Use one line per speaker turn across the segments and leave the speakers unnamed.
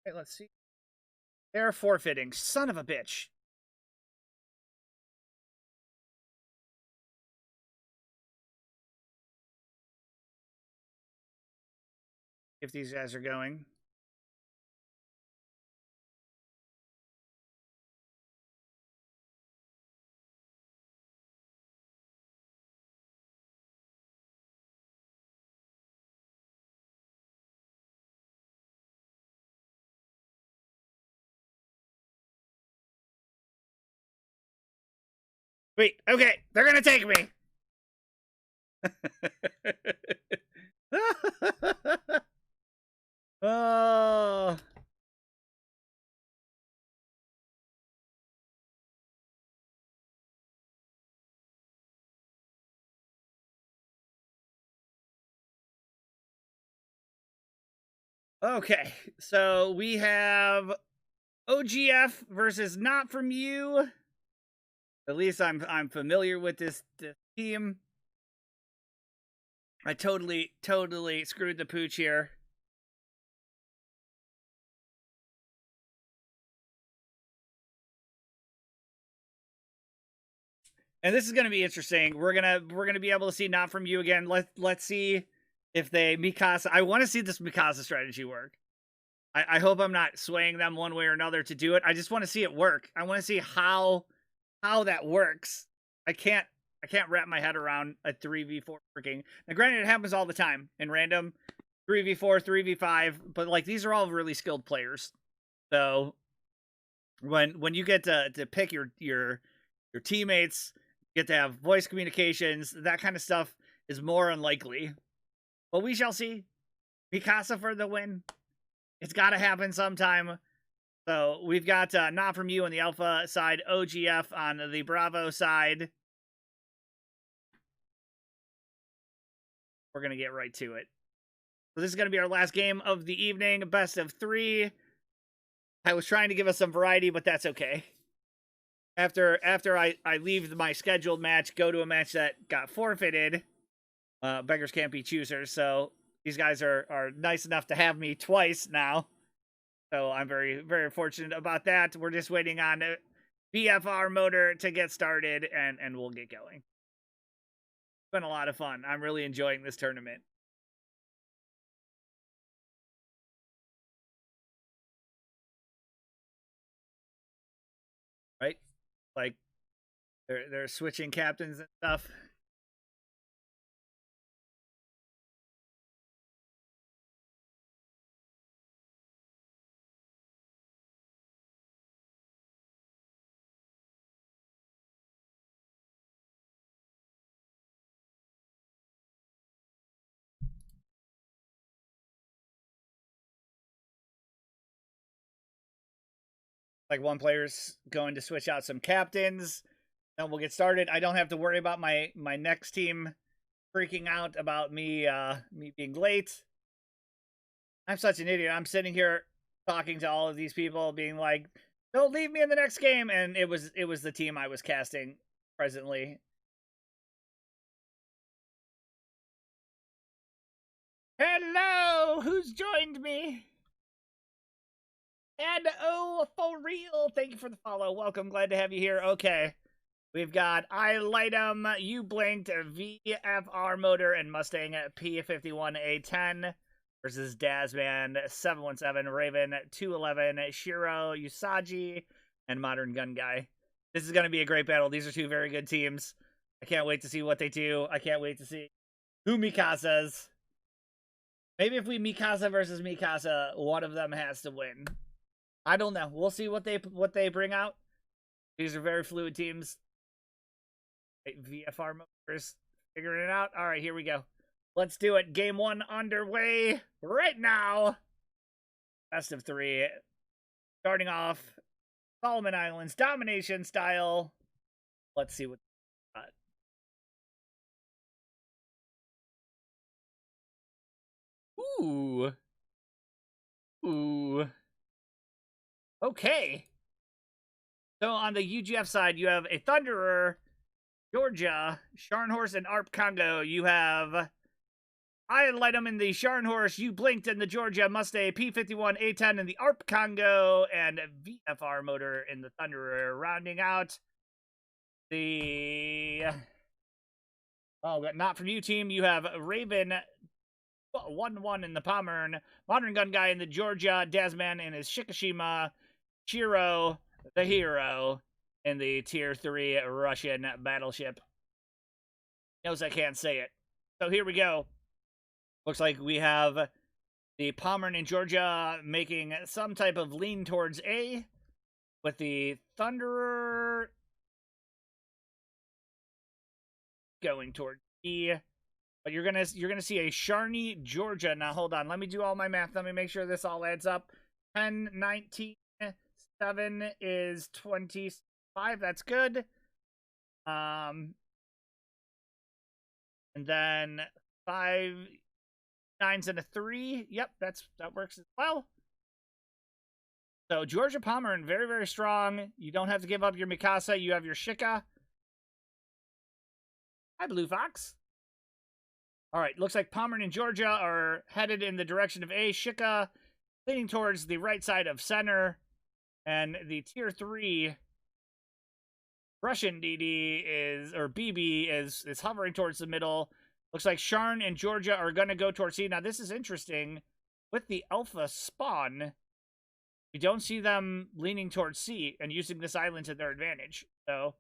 Okay, let's see. They're forfeiting. Son of a bitch. If these guys are going. Wait, okay, they're gonna take me. Oh. Okay, so we have OGF versus Not From You. At least I'm familiar with this team. I totally screwed the pooch here. And this is going to be interesting. We're gonna be able to see Not From You again. Let's see if they Mikasa. I want to see this Mikasa strategy work. I hope I'm not swaying them one way or another to do it. I just want to see it work. I want to see how that works. I can't wrap my head around a 3v4 working. Now, granted, it happens all the time in random 3v4, 3v5, but like these are all really skilled players. So when you get to pick your teammates, you get to have voice communications, that kind of stuff is more unlikely. But we shall see. Mikasa for the win. It's got to happen sometime. So we've got Not From You on the Alpha side, OGF on the Bravo side. We're going to get right to it. So this is going to be our last game of the evening, best of 3. I was trying to give us some variety, but that's okay. After I leave my scheduled match, go to a match that got forfeited, beggars can't be choosers, so these guys are nice enough to have me twice now. So I'm very, very fortunate about that. We're just waiting on VFR motor to get started, and we'll get going. It's been a lot of fun. I'm really enjoying this tournament. Right? Like, they're switching captains and stuff. Like one player's going to switch out some captains. Then we'll get started. I don't have to worry about my next team freaking out about me being late. I'm such an idiot. I'm sitting here talking to all of these people, being like, "Don't leave me in the next game," and it was the team I was casting presently. Hello, who's joined me? And oh, for real, thank you for the follow. Welcome, glad to have you here. Okay, we've got I Light 'em, You Blinked, VFR Motor, and Mustang P51A10 versus Dazman 717, Raven 211, Shiro Usagi, and Modern Gun Guy. This is going to be a great battle. These are two very good teams. I can't wait to see what they do. I can't wait to see who Mikasa's. Maybe if we Mikasa versus Mikasa, one of them has to win. I don't know. We'll see what they bring out. These are very fluid teams. VFR motors figuring it out. All right, here we go. Let's do it. Game 1 underway right now. Best of 3. Starting off, Solomon Islands domination style. Let's see what. Ooh. Ooh. Okay. So on the UGF side, you have a Thunderer, Georgia, Scharnhorst, and Arp Congo. You have I light them in the Scharnhorst, you blinked in the Georgia Mustang P-51 A-10 in the ARP Congo, and VFR motor in the Thunderer. Rounding out the... Oh, but not from you, team. You have Raven 1-1 in the Pommern, Modern Gun Guy in the Georgia, Dasman in his Shikishima, Chiro, the Hero in the Tier 3 Russian battleship. Knows I can't say it. So here we go. Looks like we have the Pommern in Georgia making some type of lean towards A, with the Thunderer going towards B. But you're gonna see a Sharney, Georgia. Now hold on, let me do all my math. Let me make sure this all adds up. 10, 19, 7 is 25. That's good. And then 5 9s and a 3. Yep, that works as well. So Georgia Pommern, very, very strong. You don't have to give up your Mikasa. You have your Shika. Hi, Blue Fox. All right, looks like Pommern and Georgia are headed in the direction of A. Shika leaning towards the right side of center. And the Tier 3 Russian DD BB is hovering towards the middle. Looks like Sharn and Georgia are going to go towards C. Now, this is interesting. With the Alpha spawn, you don't see them leaning towards C and using this island to their advantage. So,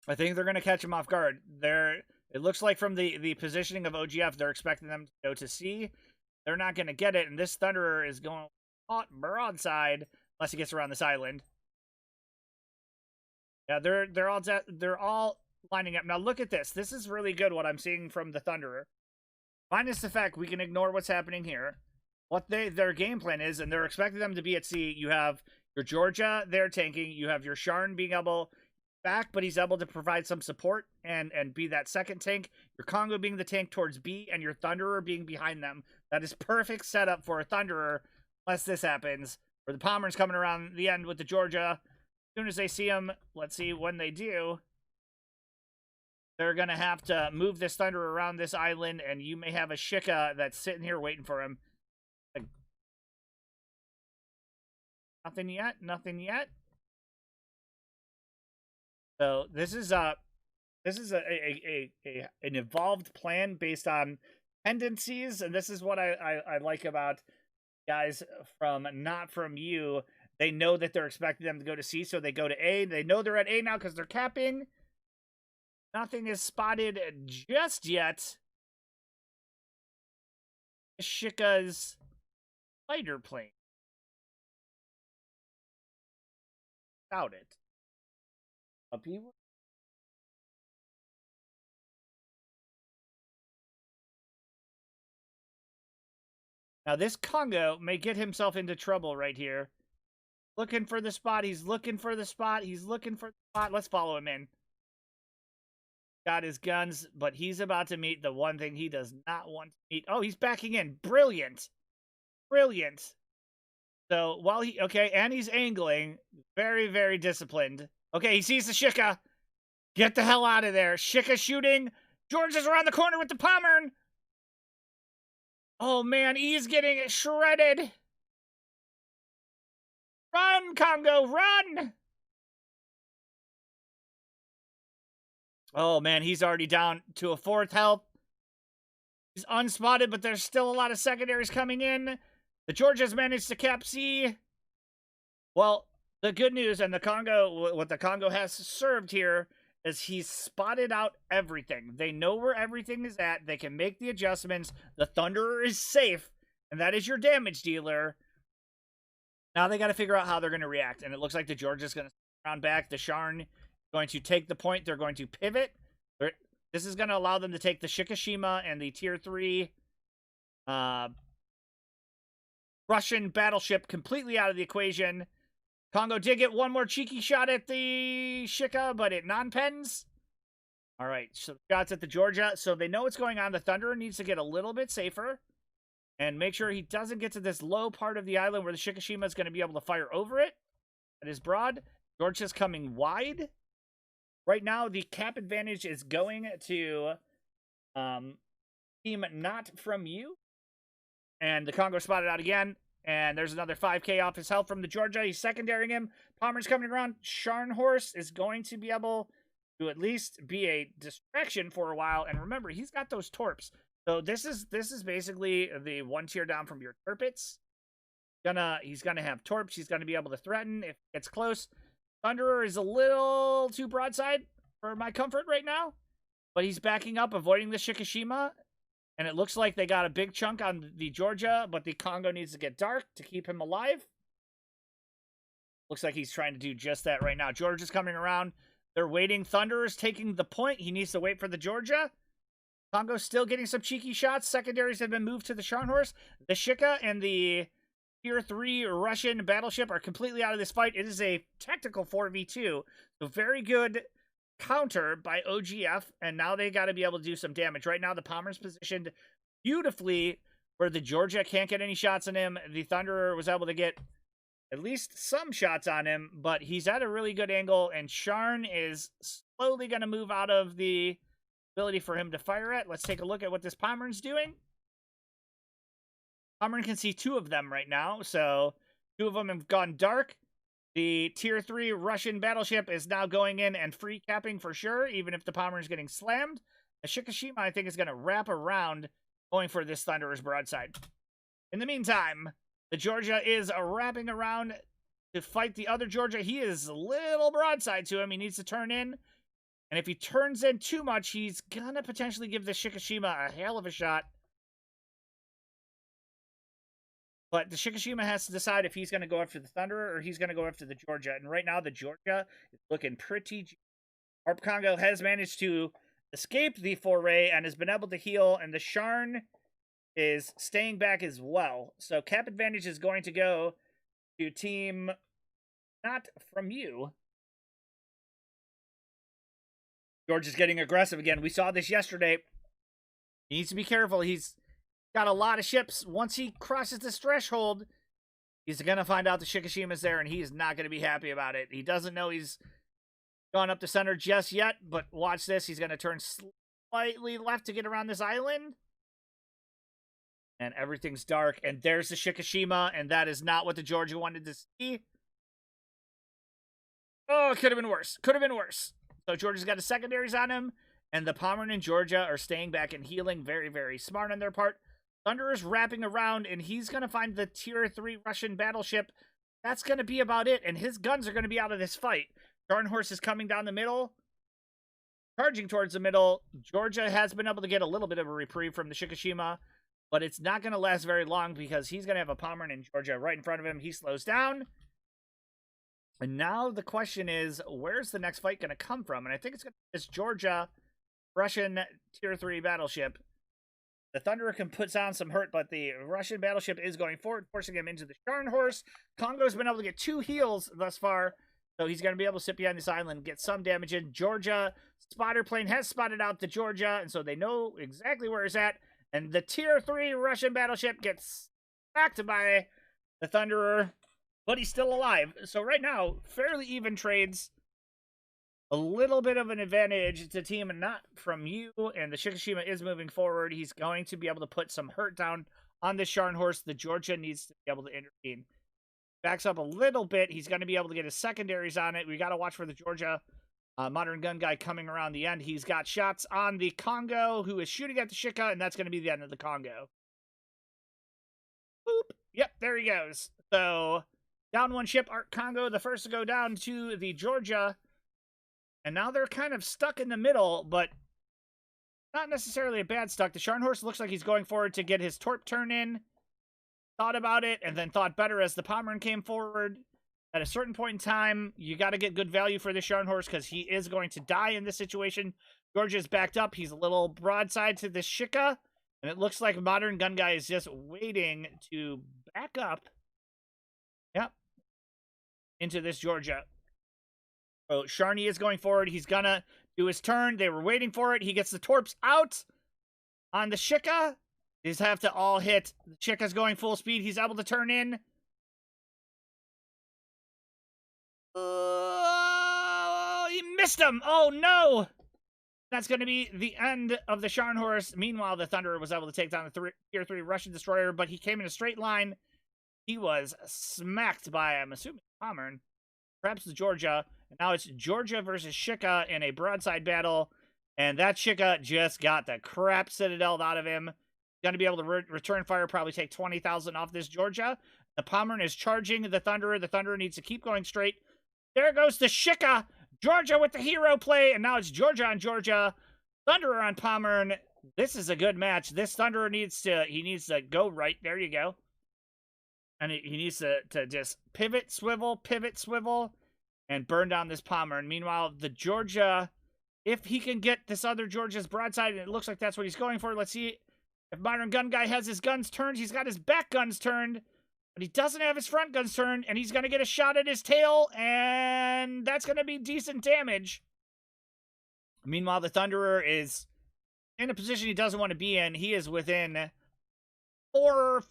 I think they're going to catch them off guard. It looks like from the positioning of OGF, they're expecting them to go to C. They're not going to get it, and this Thunderer is going hot broadside unless he gets around this island. Yeah, they're all lining up. Now look at this. This is really good what I'm seeing from the Thunderer. Minus the fact we can ignore what's happening here. What their game plan is, and they're expecting them to be at C. You have your Georgia there tanking. You have your Sharn being able back, but he's able to provide some support and be that second tank. Your Congo being the tank towards B, and your Thunderer being behind them. That is perfect setup for a Thunderer, unless this happens. Where the Pommern's coming around the end with the Georgia. As soon as they see him, let's see when they do. They're going to have to move this Thunder around this island, and you may have a Shika that's sitting here waiting for him. Like, nothing yet. Nothing yet. So this is an evolved plan based on tendencies, and this is what I like about guys from Not From You. They know that they're expecting them to go to C, so they go to A. They know they're at A now because they're capping. Nothing is spotted just yet. Shika's fighter plane. Doubt it. Up you. Now this Congo may get himself into trouble right here. Looking for the spot. He's looking for the spot. He's looking for the spot. Let's follow him in. Got his guns, but he's about to meet the one thing he does not want to meet. Oh, he's backing in. Brilliant. Brilliant. So, while he... Okay, and he's angling. Very, very disciplined. Okay, he sees the Shika. Get the hell out of there. Shika shooting. George is around the corner with the Pommern. Oh, man, he's getting shredded. Run, Congo, run! Oh, man, he's already down to a 4th health. He's unspotted, but there's still a lot of secondaries coming in. The Georgia's managed to cap C. Well, the good news and the Congo, what the Congo has served here is he's spotted out everything. They know where everything is at. They can make the adjustments. The Thunderer is safe, and that is your damage dealer. Now they got to figure out how they're going to react, and it looks like the Georgia's going to round back. The Sharn going to take the point. They're going to pivot. This is going to allow them to take the Shikishima and the Tier 3 Russian battleship completely out of the equation. Congo did get one more cheeky shot at the Shika, but it non-pens. All right, so shots at the Georgia. So they know what's going on. The Thunderer needs to get a little bit safer and make sure he doesn't get to this low part of the island where the Shikishima is going to be able to fire over it. That is broad. Georgia's coming wide. Right now, the cap advantage is going to team not from you. And the Congo spotted out again. And there's another 5K off his health from the Georgia. He's secondarying him. Palmer's coming around. Scharnhorst is going to be able to at least be a distraction for a while. And remember, he's got those torps. So this is basically the one tier down from your Turpits. He's gonna have torps. He's gonna be able to threaten if it gets close. Thunderer is a little too broadside for my comfort right now, but he's backing up, avoiding the Shikishima. And it looks like they got a big chunk on the Georgia, but the Congo needs to get dark to keep him alive. Looks like he's trying to do just that right now. Georgia's coming around. They're waiting. Thunderer's taking the point. He needs to wait for the Georgia. Congo's still getting some cheeky shots. Secondaries have been moved to the Scharnhorst. The Shika and the Tier 3 Russian battleship are completely out of this fight. It is a tactical 4v2. So very good counter by OGF, and now they got to be able to do some damage. Right now, the Palmer's positioned beautifully where the Georgia can't get any shots on him. The Thunderer was able to get at least some shots on him, but he's at a really good angle, and Sharn is slowly going to move out of the ability for him to fire at. Let's take a look at what this Pomeran's doing. Pomeran can see two of them right now, so two of them have gone dark. The Tier 3 Russian battleship is now going in and free capping for sure, even if the Pomeran is getting slammed. The Shikishima, I think, is going to wrap around going for this Thunderer's broadside. In the meantime, the Georgia is wrapping around to fight the other Georgia. He is a little broadside to him. He needs to turn in. And if he turns in too much, he's going to potentially give the Shikishima a hell of a shot. But the Shikishima has to decide if he's going to go after the Thunderer or he's going to go after the Georgia. And right now, the Georgia is looking pretty... Harp Congo has managed to escape the foray and has been able to heal. And the Sharn is staying back as well. So cap advantage is going to go to team not from you. George is getting aggressive again. We saw this yesterday. He needs to be careful. He's got a lot of ships. Once he crosses this threshold, he's going to find out the Shikishima's there, and he's not going to be happy about it. He doesn't know he's gone up the center just yet, but watch this. He's going to turn slightly left to get around this island. And everything's dark, and there's the Shikishima, and that is not what the Georgia wanted to see. Oh, it could have been worse. Could have been worse. So Georgia's got his secondaries on him, and the Pomeran and Georgia are staying back and healing. Very, very smart on their part. Thunder is wrapping around, and he's going to find the Tier 3 Russian battleship. That's going to be about it, and his guns are going to be out of this fight. Scharnhorst is coming down the middle, charging towards the middle. Georgia has been able to get a little bit of a reprieve from the Shikishima, but it's not going to last very long because he's going to have a Pomeran and Georgia right in front of him. He slows down. And now the question is, where's the next fight going to come from? And I think it's going to be this Georgia Russian Tier 3 battleship. The Thunderer can put down some hurt, but the Russian battleship is going forward, forcing him into the Scharnhorst. Congo's been able to get 2 heals thus far, so he's going to be able to sit behind this island and get some damage in. Georgia spotter plane has spotted out the Georgia, and so they know exactly where he's at. And the Tier 3 Russian battleship gets smacked by the Thunderer, but he's still alive. So right now, fairly even trades. A little bit of an advantage to team not from you, and the Shikishima is moving forward. He's going to be able to put some hurt down on the Scharnhorst. The Georgia needs to be able to intervene. Backs up a little bit. He's going to be able to get his secondaries on it. We got to watch for the Georgia modern gun guy coming around the end. He's got shots on the Congo, who is shooting at the Shika, and that's going to be the end of the Congo. Boop. Yep, there he goes. So, down one ship, Art Congo, the first to go down to the Georgia. And now they're kind of stuck in the middle, but not necessarily a bad stuck. The Scharnhorst looks like he's going forward to get his torp turn in. Thought about it, and then thought better as the Pomeran came forward. At a certain point in time, you got to get good value for the Scharnhorst because he is going to die in this situation. Georgia's backed up. He's a little broadside to the Shika, and it looks like Modern Gun Guy is just waiting to back up. Yep. Into this Georgia. So Sharny is going forward. He's going to do his turn. They were waiting for it. He gets the torps out on the Shika. These have to all hit. The Shika's going full speed. He's able to turn in. He missed him. Oh, no. That's going to be the end of the Scharnhorst. Meanwhile, the Thunderer was able to take down the Tier 3 Russian destroyer, but he came in a straight line. He was smacked by, I'm assuming, Pommern, perhaps the Georgia. And now it's Georgia versus Shika in a broadside battle. And that Shika just got the crap citadel out of him. Going to be able to return fire, probably take 20,000 off this Georgia. The Pommern is charging the Thunderer. The Thunderer needs to keep going straight. There goes the Shika. Georgia with the hero play. And now it's Georgia on Georgia. Thunderer on Pommern. This is a good match. This Thunderer needs to go right. There you go. And he needs to just pivot, swivel, and burn down this Pommern. Meanwhile, the Georgia, if he can get this other Georgia's broadside, and it looks like that's what he's going for. Let's see if Modern Gun Guy has his guns turned. He's got his back guns turned, but he doesn't have his front guns turned, and he's going to get a shot at his tail, and that's going to be decent damage. Meanwhile, the Thunderer is in a position he doesn't want to be in. He is within 4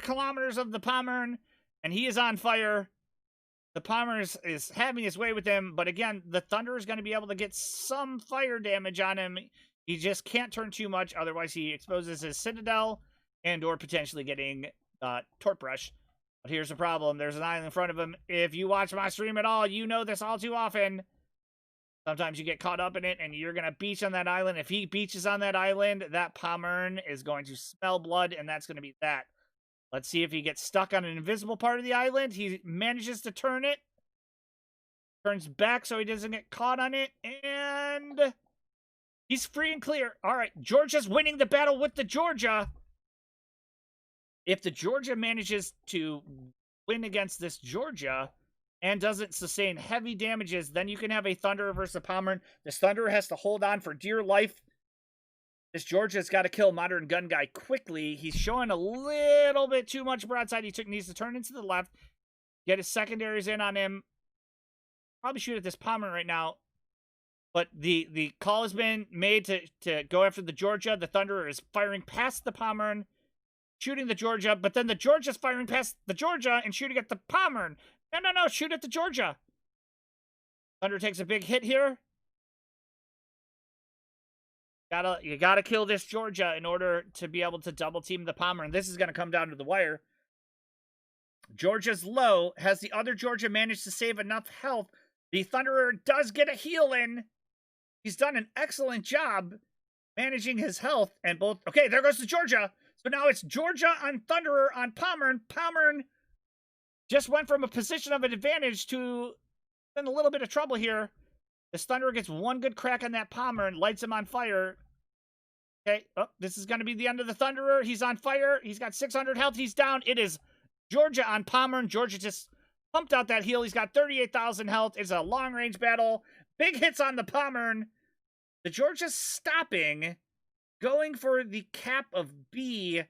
kilometers of the Pommern, and he is on fire. The Pommern is having his way with him, but again, the Thunder is going to be able to get some fire damage on him. He just can't turn too much, otherwise he exposes his citadel and or potentially getting torp rush. But here's the problem. There's an island in front of him. If you watch my stream at all, you know this all too often. Sometimes you get caught up in it, and you're going to beach on that island. If he beaches on that island, that Pommern is going to smell blood, and that's going to be that. Let's see if he gets stuck on an invisible part of the island. He manages to turn it. Turns back so he doesn't get caught on it. And he's free and clear. All right, Georgia's winning the battle with the Georgia. If the Georgia manages to win against this Georgia and doesn't sustain heavy damages, then you can have a Thunderer versus a Pommern. This Thunderer has to hold on for dear life. This Georgia's got to kill Modern Gun Guy quickly. He's showing a little bit too much broadside. He needs to turn into the left, get his secondaries in on him. Probably shoot at this Pommern right now. But the call has been made to go after the Georgia. The Thunderer is firing past the Pommern, shooting the Georgia. But then the Georgia's firing past the Georgia and shooting at the Pommern. No, shoot at the Georgia. Thunder takes a big hit here. You gotta kill this Georgia in order to be able to double team the Pommern. This is gonna come down to the wire. Georgia's low. Has the other Georgia managed to save enough health? The Thunderer does get a heal in. He's done an excellent job managing his health and both. Okay, there goes the Georgia. So now it's Georgia on Thunderer on Pommern. Pommern just went from a position of an advantage to in a little bit of trouble here. This Thunderer gets one good crack on that Pommern, lights him on fire. Okay, this is going to be the end of the Thunderer. He's on fire. He's got 600 health. He's down. It is Georgia on Pommern. Georgia just pumped out that heal. He's got 38,000 health. It's a long-range battle. Big hits on the Pommern. The Georgia's stopping, going for the cap of B.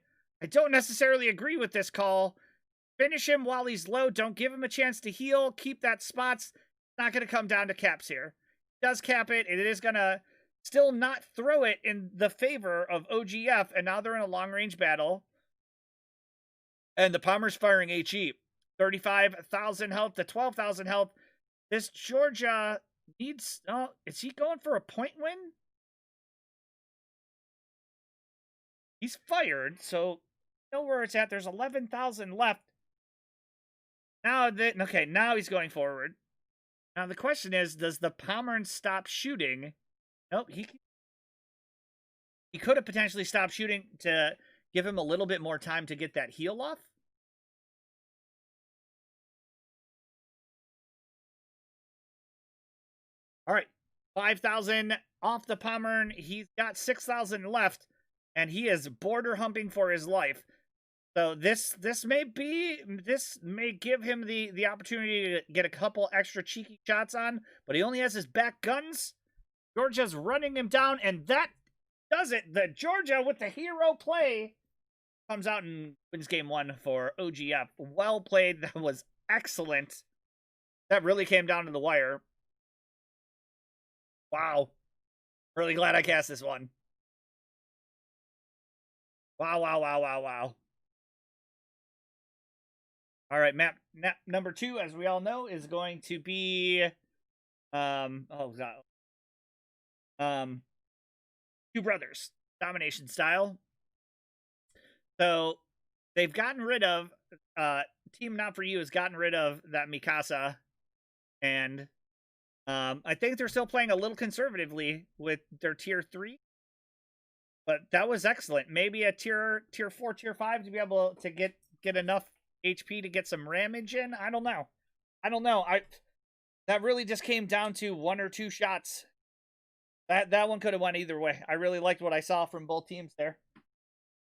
I don't necessarily agree with this call. Finish him while he's low. Don't give him a chance to heal. Keep that spots. It's not going to come down to caps here. Does cap it. It is going to still not throw it in the favor of OGF, and now they're in a long-range battle. And the Pommern's firing HE. 35,000 health to 12,000 health. This Georgia needs... Oh, is he going for a point win? He's fired, so you know where it's at. There's 11,000 left. Now he's going forward. Now the question is, does the Pommern stop shooting? Nope, he could have potentially stopped shooting to give him a little bit more time to get that heal off. All right, 5,000 off the Pommern. He's got 6,000 left, and he is border humping for his life. So this may give him the opportunity to get a couple extra cheeky shots on, but he only has his back guns. Georgia's running him down, and that does it. The Georgia with the hero play comes out and wins game 1 for OGF. Well played. That was excellent. That really came down to the wire. Wow. Really glad I cast this one. Wow. All right, map number 2, as we all know, is going to be Two Brothers domination style. So they've gotten rid of Team Not For You has gotten rid of that Mikasa, and I think they're still playing a little conservatively with their tier 3, but that was excellent. Maybe a tier 4, tier 5 to be able to get enough HP to get some ramage in. I don't know. That really just came down to one or two shots. That one could have went either way. I really liked what I saw from both teams there.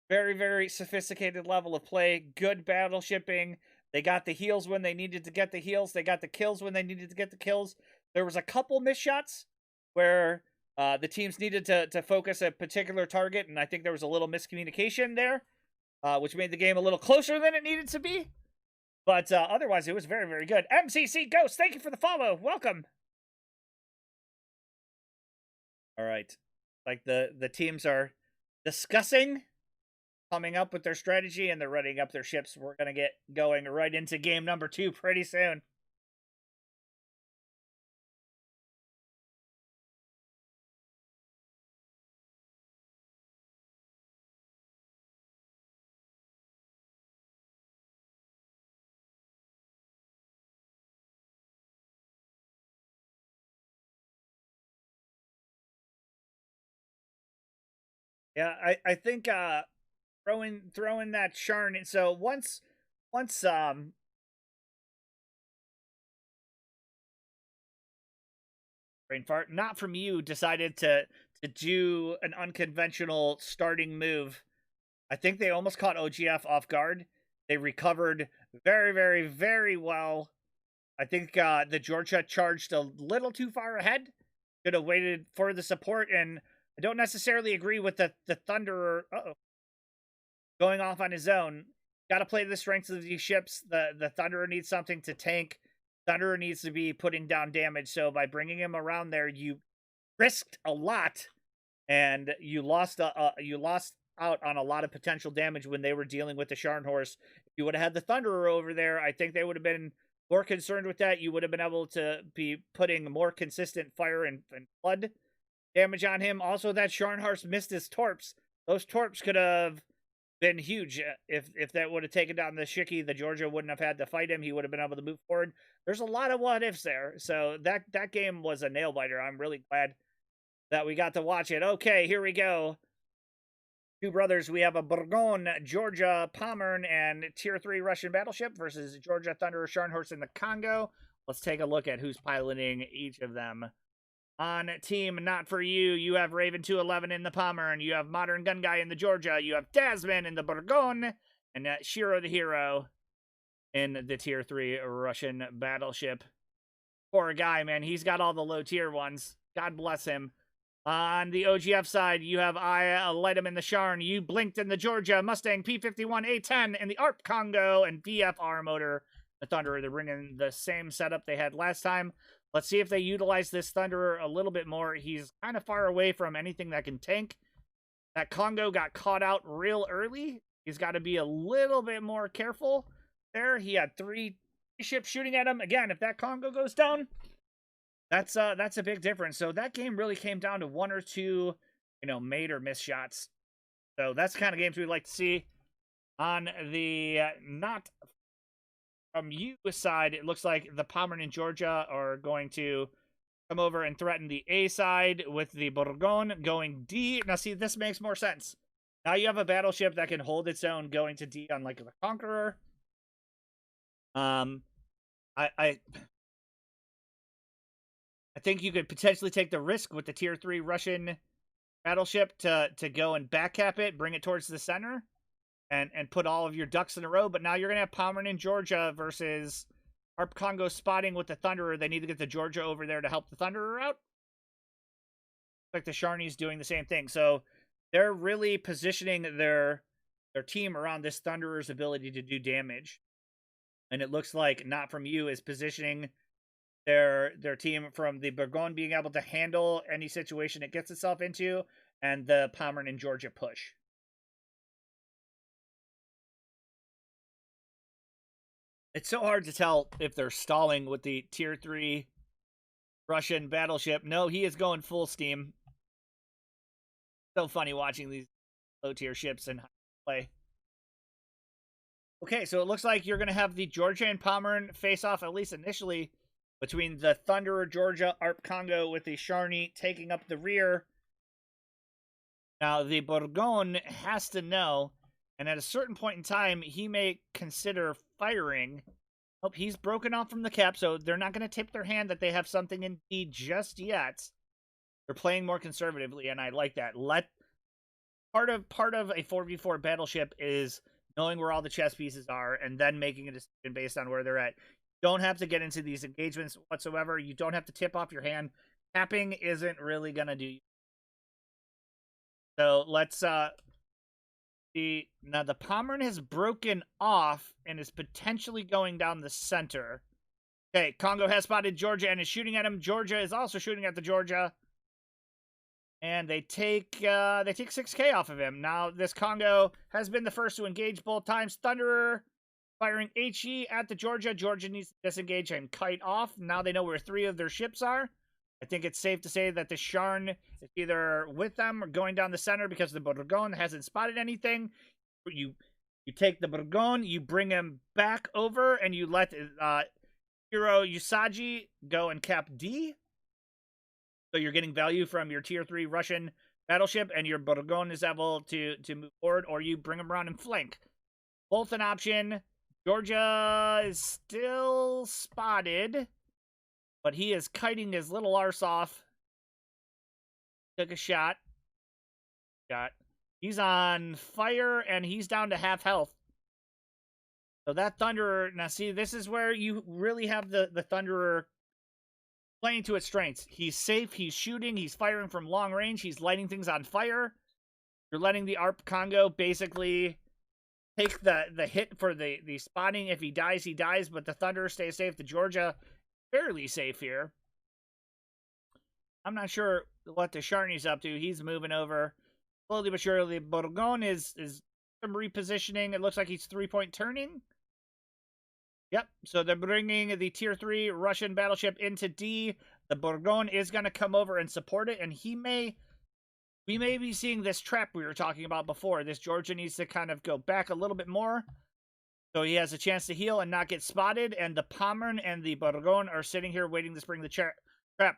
Very, very sophisticated level of play. Good battle shipping. They got the heals when they needed to get the heals. They got the kills when they needed to get the kills. There was a couple missed shots where the teams needed to focus a particular target, and I think there was a little miscommunication there, which made the game a little closer than it needed to be. But otherwise, it was very, very good. MCC Ghost, thank you for the follow. Welcome. All right. Like the teams are discussing, coming up with their strategy, and they're running up their ships. We're going to get going right into game number 2 pretty soon. Yeah, I think throwing that Sharn in. So once brain fart, Not From You decided to do an unconventional starting move. I think they almost caught OGF off guard. They recovered very, very, very well. I think the Georgia charged a little too far ahead. Could have waited for the support, and I don't necessarily agree with the Thunderer going off on his own. Got to play the strengths of these ships. The Thunderer needs something to tank. Thunderer needs to be putting down damage. So by bringing him around there, you risked a lot, and you lost out on a lot of potential damage when they were dealing with the Sharn Horse. If you would have had the Thunderer over there, I think they would have been more concerned with that. You would have been able to be putting more consistent fire and flood damage on him. Also, that Sharn Horse missed his torps. Those torps could have been huge. If that would have taken down the Shiki, the Georgia wouldn't have had to fight him. He would have been able to move forward. There's a lot of what ifs there. So that game was a nail biter. I'm really glad that we got to watch it. Okay, here we go. Two Brothers. We have a Burgon, Georgia Pommern, and Tier 3 Russian battleship versus Georgia Thunderer Sharn Horse in the Congo. Let's take a look at who's piloting each of them. On Team Not For You, you have Raven 211 in the Pommern, you have Modern Gun Guy in the Georgia, you have Dasman in the Burgon, and Shiro the Hero in the Tier 3 Russian battleship. Poor guy, man. He's got all the low tier ones. God bless him. On the OGF side, you have I light him in the Sharn, you Blinked in the Georgia, Mustang P51A10 in the ARP Congo, and BFR Motor the Thunderer. They're bringing the same setup they had last time. Let's see if they utilize this Thunderer a little bit more. He's kind of far away from anything that can tank. That Congo got caught out real early. He's got to be a little bit more careful there. He had 3 ships shooting at him. Again, if that Congo goes down, that's a big difference. So that game really came down to 1 or 2, made or miss shots. So that's the kind of games we like to see. On the Not From You side, it looks like the Pommern and Georgia are going to come over and threaten the A side with the Burgon going D. Now, see, this makes more sense. Now you have a battleship that can hold its own going to D on like the Conqueror. I think you could potentially take the risk with the Tier 3 Russian battleship to go and backcap it, bring it towards the center, and put all of your ducks in a row. But now you're going to have Pommern in Georgia versus ARP Congo spotting with the Thunderer. They need to get the Georgia over there to help the Thunderer out. Like the Sharnies doing the same thing. So they're really positioning their team around this Thunderer's ability to do damage. And it looks like Not From You is positioning their team from the Burgon being able to handle any situation it gets itself into, and the Pommern and Georgia push. It's so hard to tell if they're stalling with the Tier 3 Russian battleship. No, he is going full steam. So funny watching these low tier ships and play. Okay, so it looks like you're going to have the Georgia and Pommern face off, at least initially, between the Thunderer Georgia, Arp Congo with the Sharni taking up the rear. Now, the Bourgogne has to know, and at a certain point in time, he may consider firing. Oh, he's broken off from the cap, so they're not going to tip their hand that they have something in D just yet. They're playing more conservatively, and I like that. Part of a 4v4 battleship is knowing where all the chess pieces are and then making a decision based on where they're at. You don't have to get into these engagements whatsoever. You don't have to tip off your hand. Tapping isn't really going to do you. So let's see. Now the Pommern has broken off and is potentially going down the center. Okay, Congo has spotted Georgia and is shooting at him. Georgia is also shooting at the Georgia. And they take 6K off of him. Now, this Congo has been the first to engage both times. Thunderer firing HE at the Georgia. Georgia needs to disengage and kite off. Now they know where 3 of their ships are. I think it's safe to say that the Sharn is either with them or going down the center because the Bourgogne hasn't spotted anything. You take the Bourgogne, you bring him back over, and you let Hiro Usagi go and cap D. So you're getting value from your tier 3 Russian battleship, and your Bourgogne is able to move forward, or you bring them around and flank. Both an option. Georgia is still spotted, but he is kiting his little arse off. Took a shot. He's on fire, and he's down to half health. So that Thunderer, now see, this is where you really have the Thunderer playing to its strengths. He's safe, he's shooting, he's firing from long range, he's lighting things on fire. You're letting the Arp Congo basically take the hit for the spotting. If he dies, he dies, but the Thunderer stays safe. The Georgia, fairly safe here. I'm not sure what the Sharni's up to. He's moving over. Slowly but surely, Bourgogne is some repositioning. It looks like he's 3-point turning. Yep, so they're bringing the tier 3 Russian battleship into D. The Bourgogne is going to come over and support it, and we may be seeing this trap we were talking about before. This Georgia needs to kind of go back a little bit more, so he has a chance to heal and not get spotted, and the Pommern and the Bourgogne are sitting here waiting to spring the trap.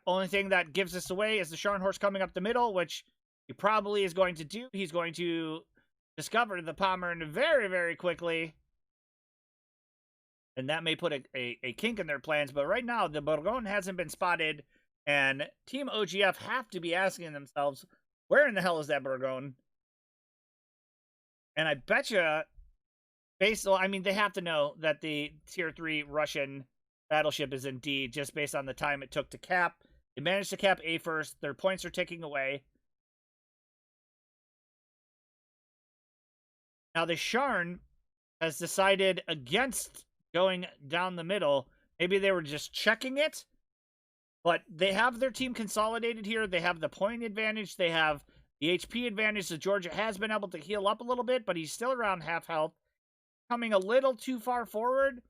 Only thing that gives us away is the Scharnhorst coming up the middle, which he probably is going to do. He's going to discover the Pommern very, very quickly. And that may put a kink in their plans. But right now, the Bourgogne hasn't been spotted. And Team OGF have to be asking themselves, where in the hell is that Bourgogne? And I betcha, I mean, they have to know that the tier 3 Russian battleship is in D just based on the time it took to cap. They managed to cap A first. Their points are ticking away. Now, the Sharn has decided against going down the middle. Maybe they were just checking it, but they have their team consolidated here. They have the point advantage. They have the HP advantage. So Georgia has been able to heal up a little bit, but he's still around half health. Coming a little too far forward.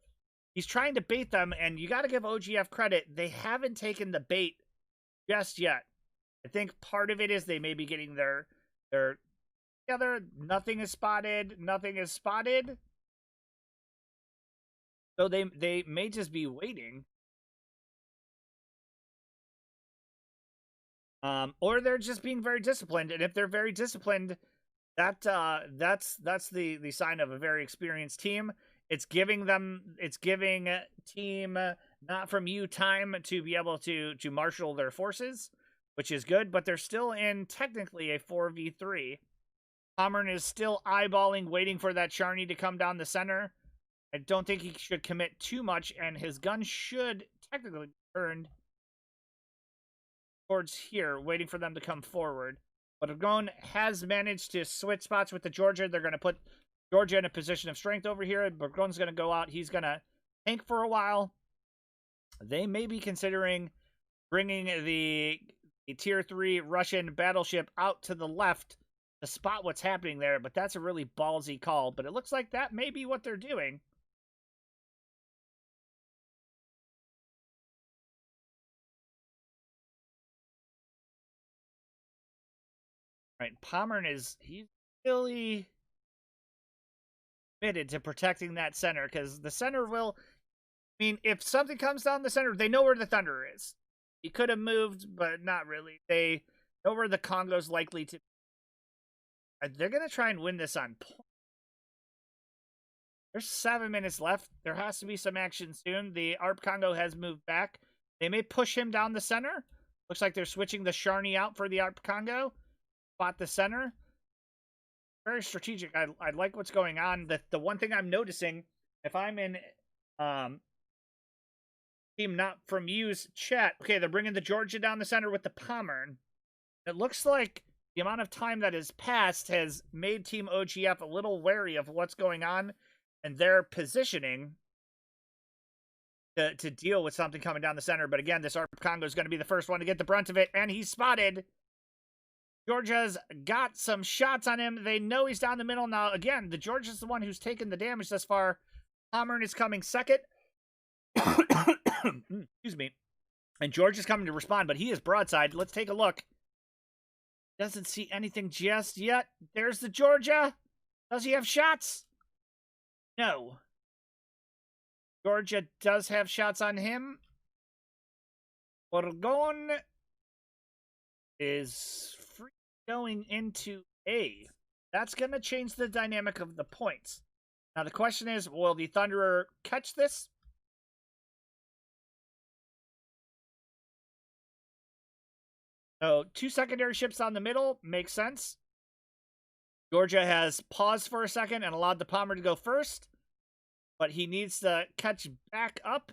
He's trying to bait them, and you got to give OGF credit. They haven't taken the bait just yet. I think part of it is they may be getting their together. Nothing is spotted. Nothing is spotted. So they may just be waiting. Or they're just being very disciplined. And if they're very disciplined, that's the sign of a very experienced team. It's giving team not from you time to be able to marshal their forces, which is good, but they're still in technically a 4v3. Pommern is still eyeballing, waiting for that Sharni to come down the center. I don't think he should commit too much, and his gun should technically be turned towards here, waiting for them to come forward. But Bourgogne has managed to switch spots with the Georgia. They're going to put Georgia in a position of strength over here. Bourgogne's going to go out. He's going to tank for a while. They may be considering bringing the tier 3 Russian battleship out to the left to spot what's happening there, but that's a really ballsy call. But it looks like that may be what they're doing. Right, Pommern he's really committed to protecting that center, because the center will, I mean, if something comes down the center, they know where the Thunderer is. He could have moved, but not really. They know where the Congo's likely to be. They're going to try and win this on point. There's 7 minutes left. There has to be some action soon. The ARP Congo has moved back. They may push him down the center. Looks like they're switching the Sharny out for the ARP Congo. Spot the center. Very strategic. I like what's going on. The one thing I'm noticing, if I'm in Team Not From You's chat, okay, they're bringing the Georgia down the center with the Pommern. It looks like the amount of time that has passed has made Team OGF a little wary of what's going on and their positioning to deal with something coming down the center. But again, this ARP Congo is going to be the first one to get the brunt of it, and he's spotted. Georgia's got some shots on him. They know he's down the middle. Now, again, the Georgia's the one who's taken the damage thus far. Pommern is coming second. Excuse me. And Georgia's coming to respond, but he is broadside. Let's take a look. Doesn't see anything just yet. There's the Georgia. Does he have shots? No. Georgia does have shots on him. Borgon is free going into A. That's going to change the dynamic of the points. Now the question is, will the Thunderer catch this? So 2 secondary ships on the middle makes sense. Georgia has paused for a second and allowed the Pommer to go first, but he needs to catch back up.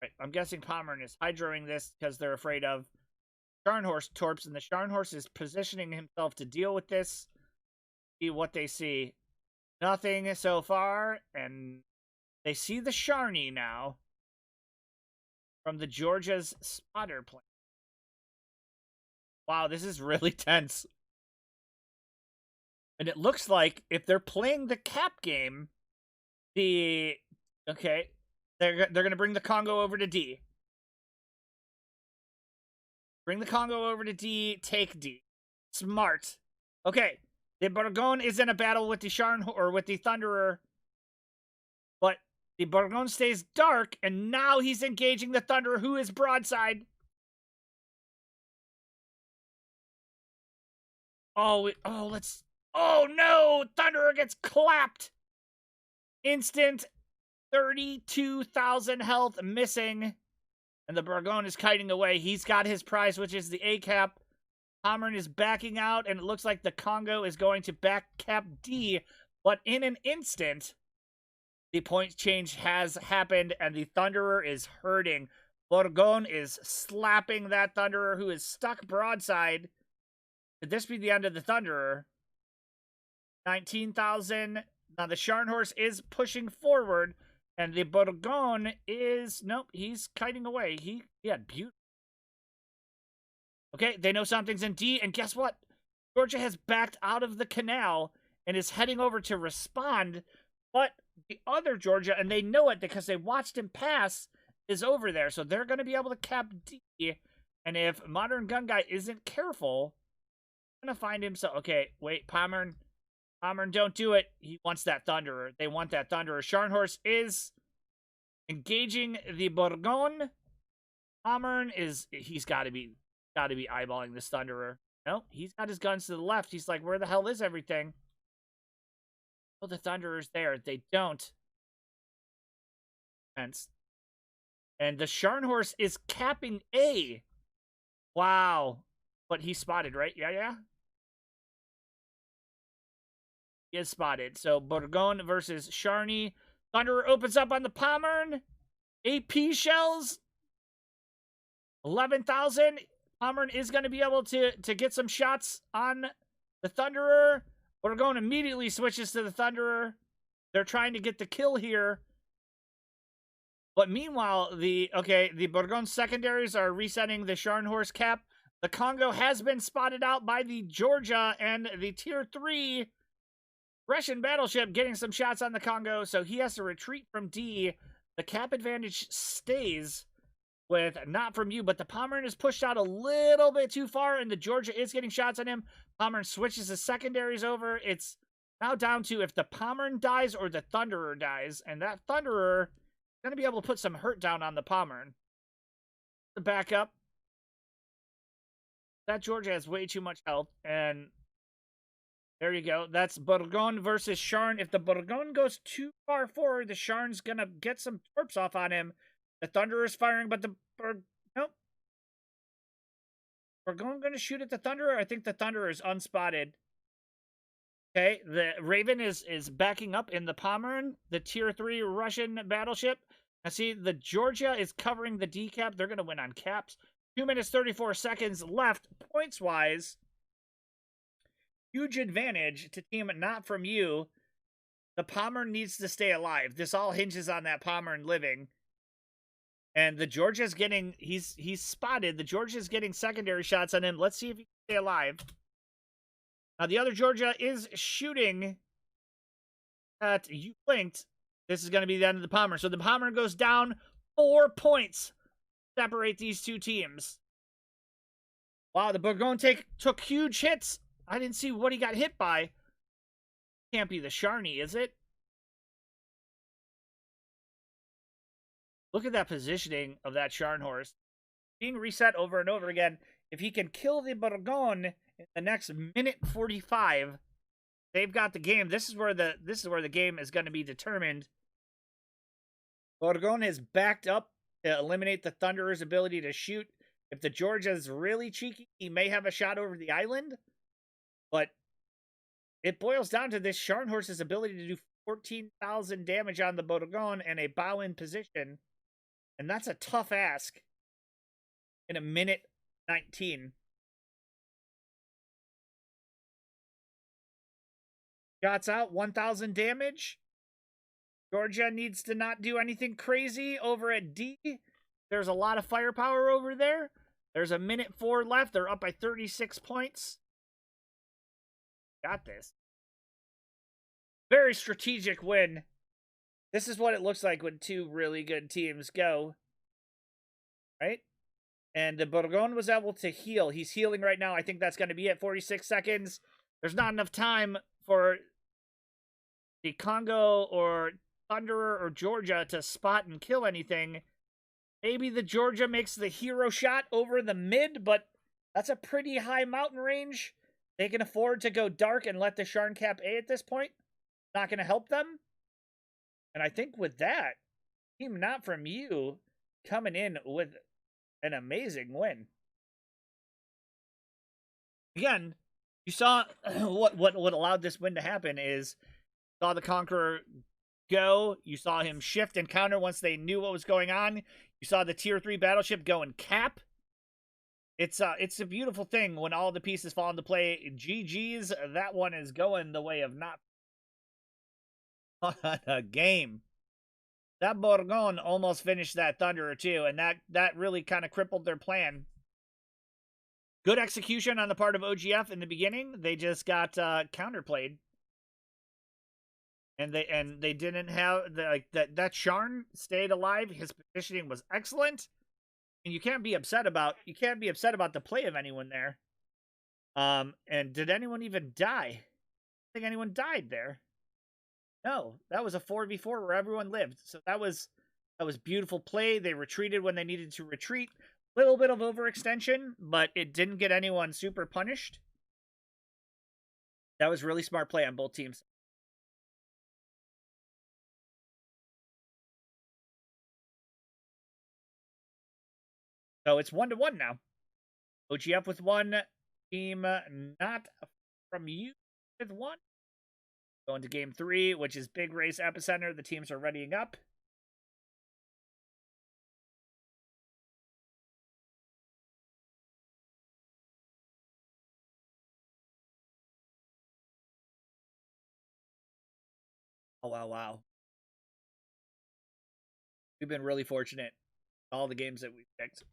Right, I'm guessing Pommern is hydroing this because they're afraid of Scharnhorst torps, and the Scharnhorst is positioning himself to deal with this. See what they see. Nothing so far, and they see the Sharny now from the Georgia's spotter plane. Wow, this is really tense. And it looks like if they're playing the cap game, they're going to bring the Congo over to D. Bring the Congo over to D, take D. Smart. Okay, the Borgon is in a battle with the or with the Thunderer, but the Borgon stays dark, and now he's engaging the Thunderer, who is broadside. Oh no! Thunderer gets clapped! Instant 32,000 health missing. And the Borgon is kiting away. He's got his prize, which is the A-cap. Pommern is backing out, and it looks like the Congo is going to back cap D. But in an instant, the point change has happened, and the Thunderer is hurting. Borgon is slapping that Thunderer, who is stuck broadside. Could this be the end of the Thunderer? 19,000. Now the Scharnhorst is pushing forward, and the Borgon is... Nope, he's kiting away. He had beauty. Okay, they know something's in D, and guess what? Georgia has backed out of the canal and is heading over to respond, but the other Georgia, and they know it because they watched him pass, is over there, so they're going to be able to cap D, and if Modern Gun Guy isn't careful... Gonna find him. So okay, wait, Pommern, don't do it. He wants that Thunderer. They want that Thunderer. Scharnhorst is engaging the Borgon. Pommern he's got to be eyeballing this Thunderer. No, he's got his guns to the left. He's like, where the hell is everything? Oh, the Thunderer's there. They don't. And the Scharnhorst is capping A. Wow. But he's spotted, right? Yeah. He is spotted. So, Borgon versus Sharny. Thunderer opens up on the Pommern. AP shells. 11,000. Pommern is going to be able to get some shots on the Thunderer. Borgon immediately switches to the Thunderer. They're trying to get the kill here. But meanwhile, the Borgon secondaries are resetting the Scharnhorst cap. The Congo has been spotted out by the Georgia, and the Tier 3 Russian battleship getting some shots on the Congo, so he has to retreat from D. The cap advantage stays. with Not From You, but the Pomeranian is pushed out a little bit too far, and the Georgia is getting shots on him. Pomeranian switches his secondaries over. It's now down to if the Pomeranian dies or the Thunderer dies, and that Thunderer is going to be able to put some hurt down on the Pomeranian. The backup. That Georgia has way too much health, and there you go. That's Bourgogne versus Sharn. If the Bourgogne goes too far forward, the Sharn's going to get some torps off on him. The Thunderer is firing, but nope. Bourgogne going to shoot at the Thunderer. I think the Thunderer is unspotted. Okay, the Raven is backing up in the Pomeranian, the Tier 3 Russian battleship. Now see, the Georgia is covering the decap. They're going to win on caps. 2 minutes, 34 seconds left. Points-wise, huge advantage to Team Not From You. The Pomeranian needs to stay alive. This all hinges on that Pomeranian living. And the Georgia's getting, he's spotted. The Georgia's getting secondary shots on him. Let's see if he can stay alive. Now, the other Georgia is shooting at you blinked. This is going to be the end of the Pomeranian. So the Pomeranian goes down 4 points. Separate these two teams. Wow, the Bourgogne took huge hits. I didn't see what he got hit by. Can't be the Sharny, is it? Look at that positioning of that Sharn horse. Being reset over and over again. If he can kill the Bourgogne in the next minute 45, they've got the game. This is where the game is going to be determined. Bourgogne is backed up to eliminate the Thunderer's ability to shoot. If the Georgia's really cheeky, he may have a shot over the island. But it boils down to this Sharn horse's ability to do 14,000 damage on the Bourgogne and a bow in position. And that's a tough ask in a minute 19. Shots out, 1,000 damage. Georgia needs to not do anything crazy over at D. There's a lot of firepower over there. There's a minute 4 left. They're up by 36 points. Got this. Very strategic win. This is what it looks like when two really good teams go. Right? And the Bourgogne was able to heal. He's healing right now. I think that's going to be it. 46 seconds. There's not enough time for the Congo or Thunderer or Georgia to spot and kill anything. Maybe the Georgia makes the hero shot over the mid, but that's a pretty high mountain range. They can afford to go dark and let the Sharn cap A at this point. Not going to help them. And I think with that, Team Not From You coming in with an amazing win. Again, you saw what allowed this win to happen is saw the Conqueror go. You saw him shift and counter once they knew what was going on. You saw the Tier 3 battleship go and cap. It's a beautiful thing when all the pieces fall into play. GG's, that one is going the way of not a game. That Bourgogne almost finished that Thunderer too, and that really kind of crippled their plan. Good execution on the part of OGF in the beginning. They just got counterplayed. And they didn't have that Sharn stayed alive. His positioning was excellent. And you can't be upset about the play of anyone there. And did anyone even die? I think anyone died there. No, that was a 4v4 where everyone lived. So that was beautiful play. They retreated when they needed to retreat. Little bit of overextension, but it didn't get anyone super punished. That was really smart play on both teams. So it's 1-1 now. OGF with 1. Team Not From You with 1. Going to game 3, which is Big Race Epicenter. The teams are readying up. Oh, wow. We've been really fortunate. All the games that we've picked.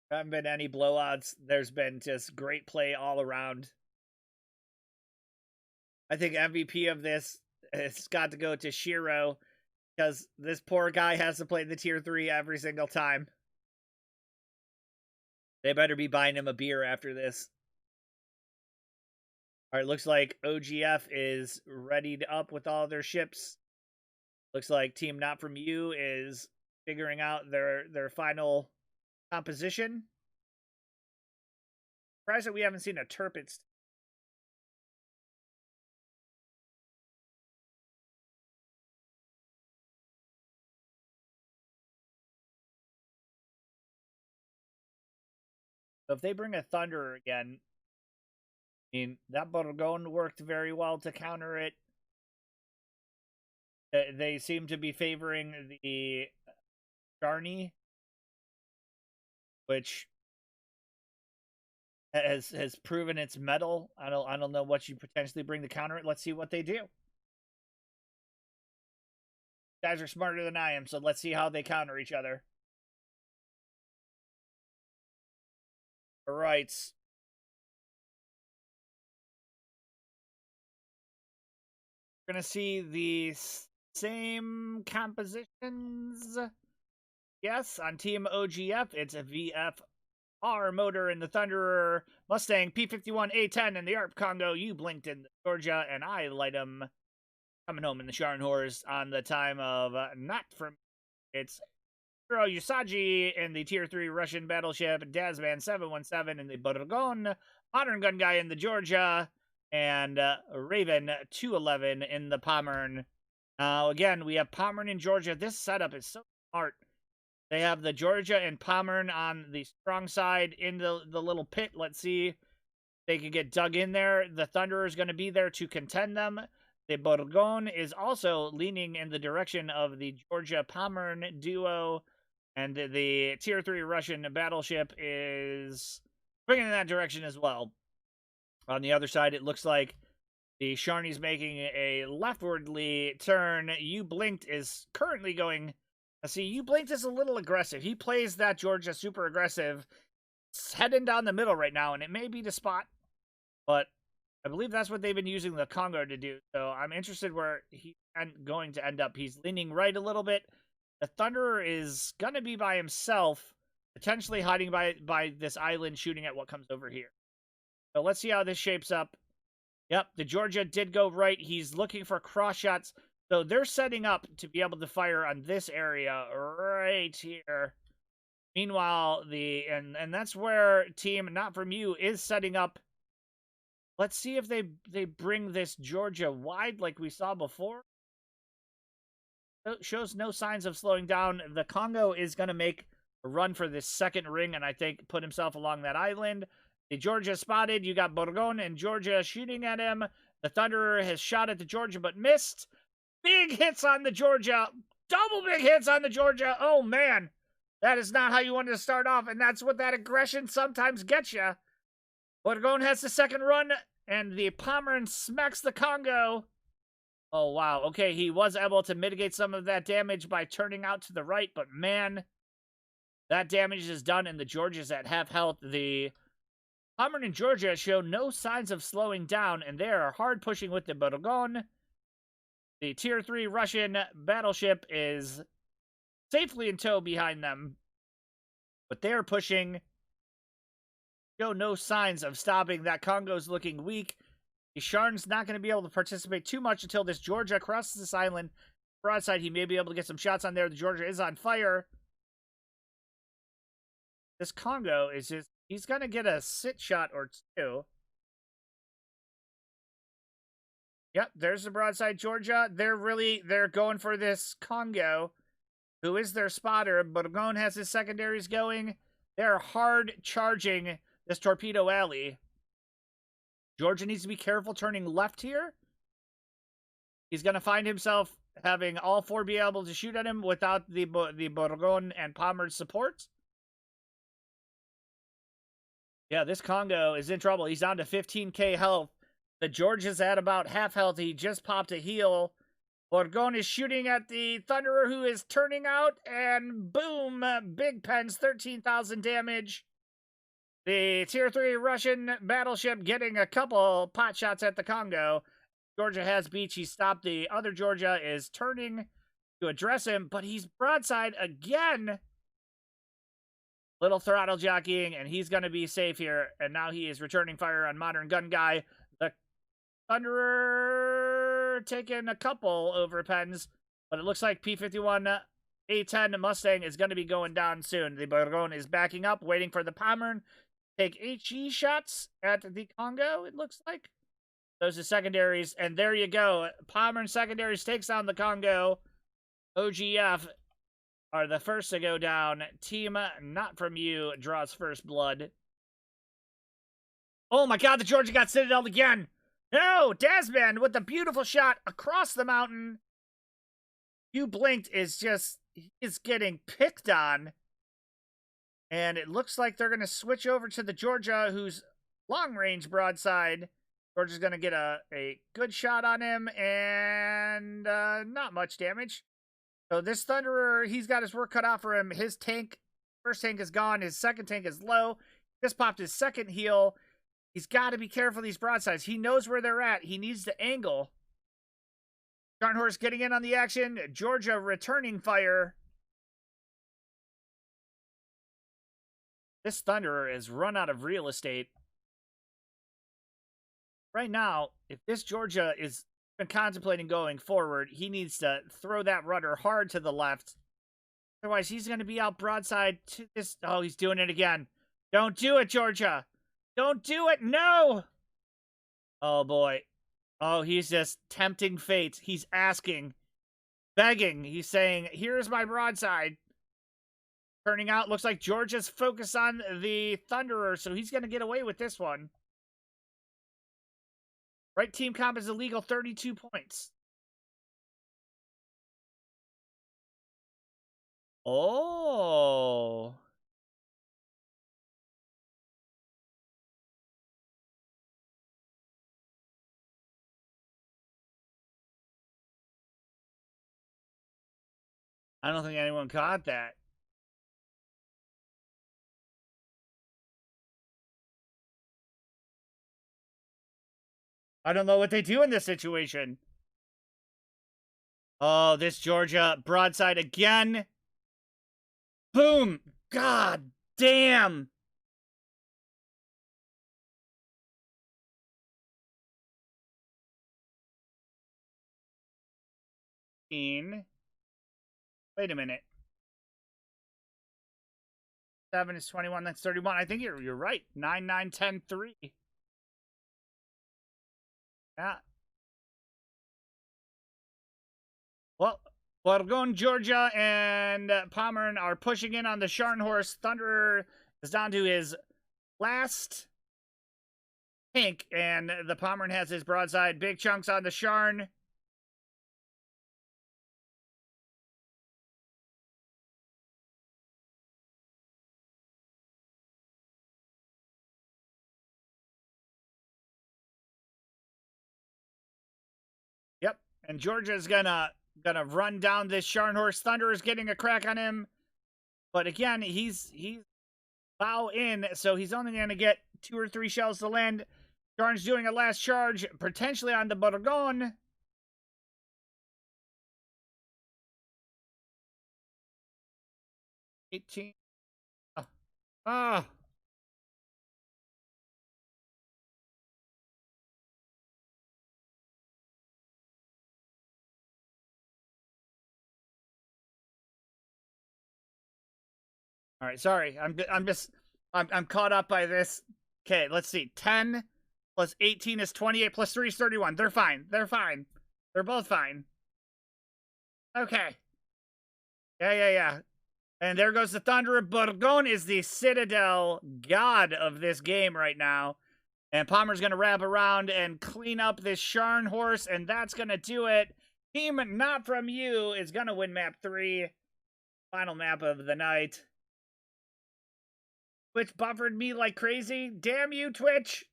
There haven't been any blowouts. There's been just great play all around. I think MVP of this has got to go to Shiro. because this poor guy has to play the tier 3 every single time. They better be buying him a beer after this. All right, looks like OGF is readied up with all their ships. Looks like Team Not From You is figuring out their final composition. Surprised that we haven't seen a Turpitz. So if they bring a Thunderer again, I mean, that Borgone worked very well to counter it. They seem to be favoring the Sharni, which has proven its mettle. I don't know what you potentially bring to counter it. Let's see what they do. Guys are smarter than I am, so let's see how they counter each other. All right. We're going to see the same compositions. Yes, on Team OGF, it's a VFR motor in the Thunderer, Mustang P51A10 in the ARP Congo, you blinked in Georgia, and I light 'em coming home in the Scharnhorst on the time of Not From. It's Hiro Usagi in the Tier 3 Russian battleship, Dazman 717 in the Borgone, Modern Gun Guy in the Georgia, and Raven 211 in the Pommern. Again, we have Pommern in Georgia. This setup is so smart. They have the Georgia and Pommern on the strong side in the little pit. Let's see if they can get dug in there. The Thunderer is going to be there to contend them. The Borgone is also leaning in the direction of the Georgia-Pommern duo. And the Tier 3 Russian battleship is swinging in that direction as well. On the other side, it looks like the Sharni's making a leftwardly turn. You Blinked is currently going... See, You Blinked is a little aggressive. He plays that Georgia super aggressive. It's heading down the middle right now, and it may be the spot. But I believe that's what they've been using the Congo to do. So I'm interested where he's going to end up. He's leaning right a little bit. The Thunderer is going to be by himself, potentially hiding by this island, shooting at what comes over here. So let's see how this shapes up. Yep, the Georgia did go right. He's looking for cross shots. So they're setting up to be able to fire on this area right here. Meanwhile, and that's where Team Not From You is setting up. Let's see if they bring this Georgia wide like we saw before. It shows no signs of slowing down. The Congo is going to make a run for this second ring and I think put himself along that island. The Georgia spotted. You got Borgone and Georgia shooting at him. The Thunderer has shot at the Georgia but missed. Big hits on the Georgia. Double big hits on the Georgia. Oh, man. That is not how you wanted to start off, and that's what that aggression sometimes gets you. Borgone has the second run, and the Pommern smacks the Congo. Oh, wow. Okay, he was able to mitigate some of that damage by turning out to the right, but, man, that damage is done, and the Georgia's at half health. The Pommern and Georgia show no signs of slowing down, and they are hard pushing with the Borgone. The Tier 3 Russian battleship is safely in tow behind them, but they're pushing. Show no signs of stopping. That Congo's looking weak. The Sharn's not going to be able to participate too much until this Georgia crosses this island. Broadside, he may be able to get some shots on there. The Georgia is on fire. This Congo is just, he's going to get a sit shot or two. Yep, there's the broadside Georgia. They're going for this Congo, who is their spotter. Borgone has his secondaries going. They're hard charging this torpedo alley. Georgia needs to be careful turning left here. He's going to find himself having all four be able to shoot at him without the Borgone and Pommern's support. Yeah, this Congo is in trouble. He's down to 15k health. The Georgia's at about half health. He just popped a heal. Borgone is shooting at the Thunderer, who is turning out, and boom, big pens, 13,000 damage. The Tier 3 Russian battleship getting a couple pot shots at the Congo. Georgia has beach. He stopped. The other Georgia is turning to address him, but he's broadside again. Little throttle jockeying, and he's going to be safe here. And now he is returning fire on Modern Gun Guy. The Thunderer taking a couple overpens, but it looks like P-51 A10 Mustang is going to be going down soon. The Bourgogne is backing up, waiting for the Pommern to take HE shots at the Congo, it looks like. Those are secondaries, and there you go. Pommern secondaries takes down the Congo. OGF are the first to go down. Team Not From You draws first blood. Oh my god, the Georgia got Citadel again! No! Desmond with the beautiful shot across the mountain. You blinked is just... He's getting picked on. And it looks like they're going to switch over to the Georgia, who's long-range broadside. Georgia's going to get a good shot on him, and not much damage. So this Thunderer, he's got his work cut out for him. His tank, first tank is gone. His second tank is low. Just popped his second heal. He's got to be careful of these broadsides. He knows where they're at. He needs to angle. Scharnhorst getting in on the action. Georgia returning fire. This Thunderer is run out of real estate. Right now, if this Georgia is been contemplating going forward, he needs to throw that rudder hard to the left. Otherwise, he's going to be out broadside to this. Oh, he's doing it again. Don't do it, Georgia. Don't do it. No. Oh, boy. Oh, he's just tempting fate. He's asking, begging. He's saying, here's my broadside. Turning out, looks like Georgia's focused on the Thunderer, so he's going to get away with this one. Right team comp is illegal, 32 points. Oh. I don't think anyone caught that. I don't know what they do in this situation. Oh, this Georgia broadside again. Boom. God damn. Wait a minute. 7 is 21, that's 31. I think you're right. 9, 9, 10, 3. Yeah. Well, Bourgogne, Georgia, and Pommern are pushing in on the Scharnhorst. Thunderer is down to his last tank, and the Pommern has his broadside. Big chunks on the Scharn. Yep, and Georgia's gonna run down this Scharnhorst. Thunderer's getting a crack on him, but again, he's bow in, so he's only gonna get 2 or 3 shells to land. Scharn's doing a last charge, potentially on the Bourgogne. $18. Ah. All right, sorry. I'm caught up by this. Okay, let's see. 10 plus 18 is 28 plus 3 is 31. They're fine. They're fine. They're both fine. Okay. Yeah. And there goes the Thunderer. Bourgogne is the Citadel god of this game right now. And Pommer's going to wrap around and clean up this Scharnhorst, and that's going to do it. Team Not From You is going to win map 3. Final map of the night. Twitch buffered me like crazy. Damn you, Twitch.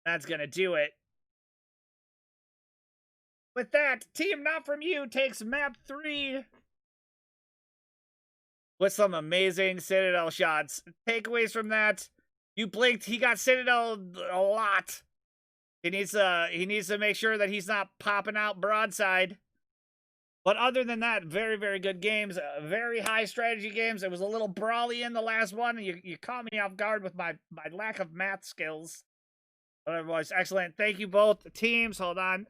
That's going to do it. With that, Team Not From You takes map 3. With some amazing Citadel shots. Takeaways from that. You blinked, he got Citadel a lot. He needs to make sure that he's not popping out broadside. But other than that, very, very good games. Very high strategy games. It was a little brawly in the last one. You caught me off guard with my lack of math skills. But otherwise, excellent. Thank you both teams. Hold on.